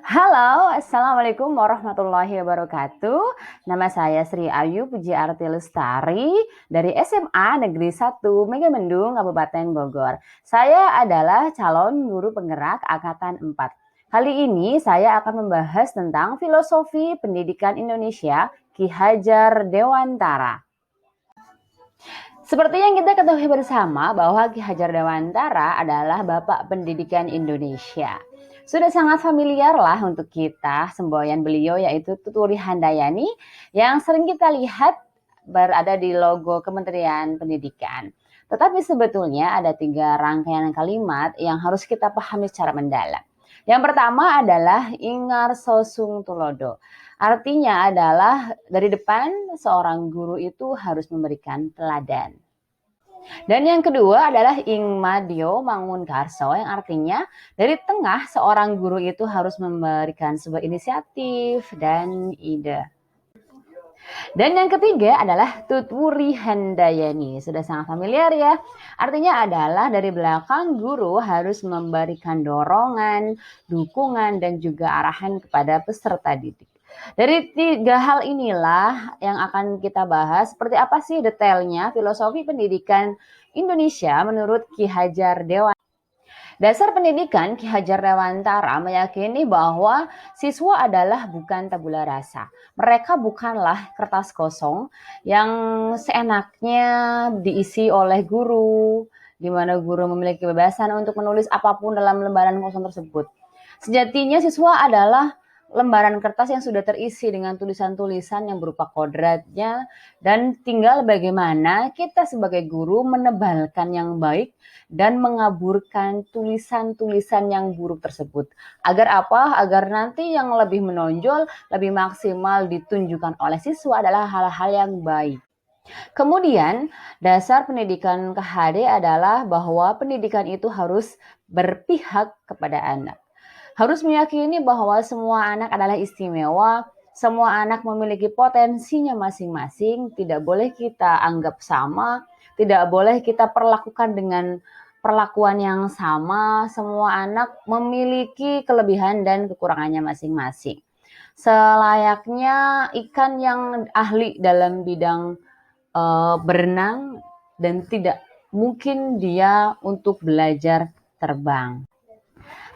Halo, Assalamualaikum warahmatullahi wabarakatuh. Nama saya Sri Ayu Pujiarti Lestari dari SMA Negeri 1 Megamendung, Kabupaten Bogor. Saya adalah calon guru penggerak Angkatan 4. Kali ini saya akan membahas tentang filosofi pendidikan Indonesia Ki Hajar Dewantara. Seperti yang kita ketahui bersama bahwa Ki Hajar Dewantara adalah Bapak Pendidikan Indonesia. Sudah sangat familiar lah untuk kita semboyan beliau yaitu Tuturi Handayani yang sering kita lihat berada di logo Kementerian Pendidikan. Tetapi sebetulnya ada 3 rangkaian kalimat yang harus kita pahami secara mendalam. Yang pertama adalah Ingar Sosung Tulodo. Artinya adalah dari depan seorang guru itu harus memberikan teladan. Dan yang kedua adalah Ingmadio Mangunkarso yang artinya dari tengah seorang guru itu harus memberikan sebuah inisiatif dan ide. Dan yang ketiga adalah Tutwuri Handayani. Sudah sangat familiar ya. Artinya adalah dari belakang guru harus memberikan dorongan, dukungan, dan juga arahan kepada peserta didik. Dari 3 hal inilah yang akan kita bahas seperti apa sih detailnya filosofi pendidikan Indonesia menurut Ki Hajar Dewantara. Dasar pendidikan Ki Hajar Dewantara meyakini bahwa siswa adalah bukan tabula rasa. Mereka bukanlah kertas kosong yang seenaknya diisi oleh guru, di mana guru memiliki kebebasan untuk menulis apapun dalam lembaran kosong tersebut. Sejatinya siswa adalah lembaran kertas yang sudah terisi dengan tulisan-tulisan yang berupa kodratnya dan tinggal bagaimana kita sebagai guru menebalkan yang baik dan mengaburkan tulisan-tulisan yang buruk tersebut. Agar apa? Agar nanti yang lebih menonjol, lebih maksimal ditunjukkan oleh siswa adalah hal-hal yang baik. Kemudian, dasar pendidikan KHD adalah bahwa pendidikan itu harus berpihak kepada anak. Harus meyakini bahwa semua anak adalah istimewa, semua anak memiliki potensinya masing-masing, tidak boleh kita anggap sama, tidak boleh kita perlakukan dengan perlakuan yang sama, semua anak memiliki kelebihan dan kekurangannya masing-masing. Selayaknya ikan yang ahli dalam bidang berenang dan tidak mungkin dia untuk belajar terbang.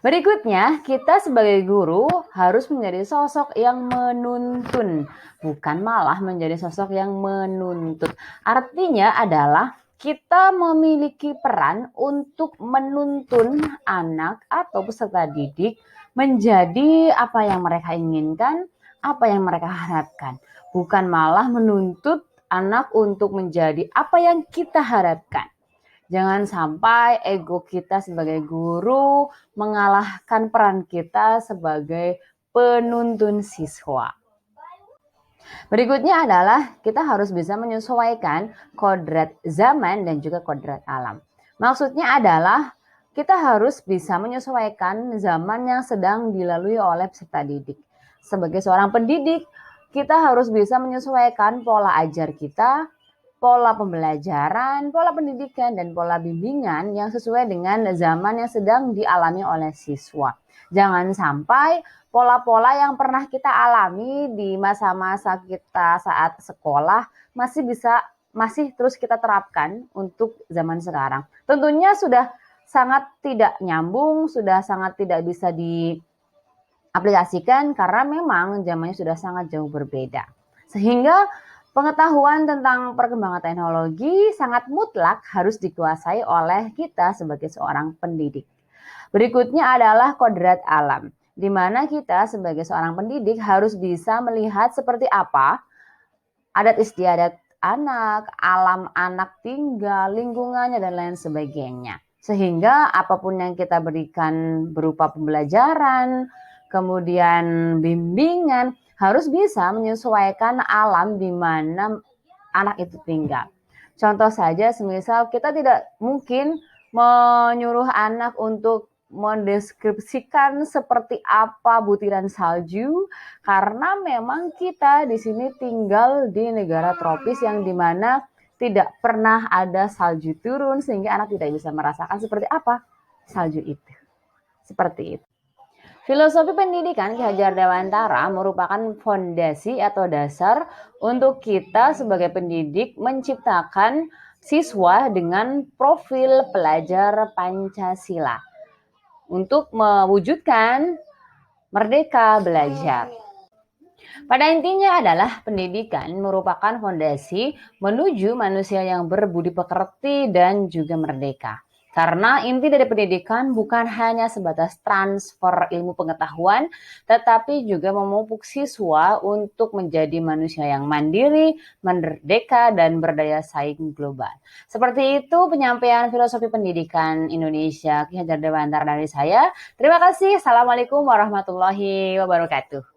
Berikutnya, kita sebagai guru harus menjadi sosok yang menuntun, bukan malah menjadi sosok yang menuntut. Artinya adalah kita memiliki peran untuk menuntun anak atau peserta didik menjadi apa yang mereka inginkan, apa yang mereka harapkan. Bukan malah menuntut anak untuk menjadi apa yang kita harapkan. Jangan sampai ego kita sebagai guru mengalahkan peran kita sebagai penuntun siswa. Berikutnya adalah kita harus bisa menyesuaikan kodrat zaman dan juga kodrat alam. Maksudnya adalah kita harus bisa menyesuaikan zaman yang sedang dilalui oleh peserta didik. Sebagai seorang pendidik, kita harus bisa menyesuaikan pola ajar kita, pola pembelajaran, pola pendidikan, dan pola bimbingan yang sesuai dengan zaman yang sedang dialami oleh siswa. Jangan sampai pola-pola yang pernah kita alami di masa-masa kita saat sekolah masih terus kita terapkan untuk zaman sekarang. Tentunya sudah sangat tidak nyambung, sudah sangat tidak bisa diaplikasikan karena memang zamannya sudah sangat jauh berbeda. Sehingga pengetahuan tentang perkembangan teknologi sangat mutlak harus dikuasai oleh kita sebagai seorang pendidik. Berikutnya adalah kodrat alam, di mana kita sebagai seorang pendidik harus bisa melihat seperti apa adat istiadat anak, alam anak tinggal, lingkungannya, dan lain sebagainya. Sehingga apapun yang kita berikan berupa pembelajaran, kemudian bimbingan, harus bisa menyesuaikan alam di mana anak itu tinggal. Contoh saja, semisal kita tidak mungkin menyuruh anak untuk mendeskripsikan seperti apa butiran salju karena memang kita di sini tinggal di negara tropis yang dimana tidak pernah ada salju turun sehingga anak tidak bisa merasakan seperti apa salju itu. Seperti itu. Filosofi pendidikan Ki Hajar Dewantara merupakan fondasi atau dasar untuk kita sebagai pendidik menciptakan siswa dengan profil pelajar Pancasila untuk mewujudkan merdeka belajar. Pada intinya adalah pendidikan merupakan fondasi menuju manusia yang berbudi pekerti dan juga merdeka. Karena inti dari pendidikan bukan hanya sebatas transfer ilmu pengetahuan, tetapi juga memupuk siswa untuk menjadi manusia yang mandiri, merdeka, dan berdaya saing global. Seperti itu penyampaian filosofi pendidikan Indonesia Ki Hajar Dewantara dari saya. Terima kasih. Assalamualaikum warahmatullahi wabarakatuh.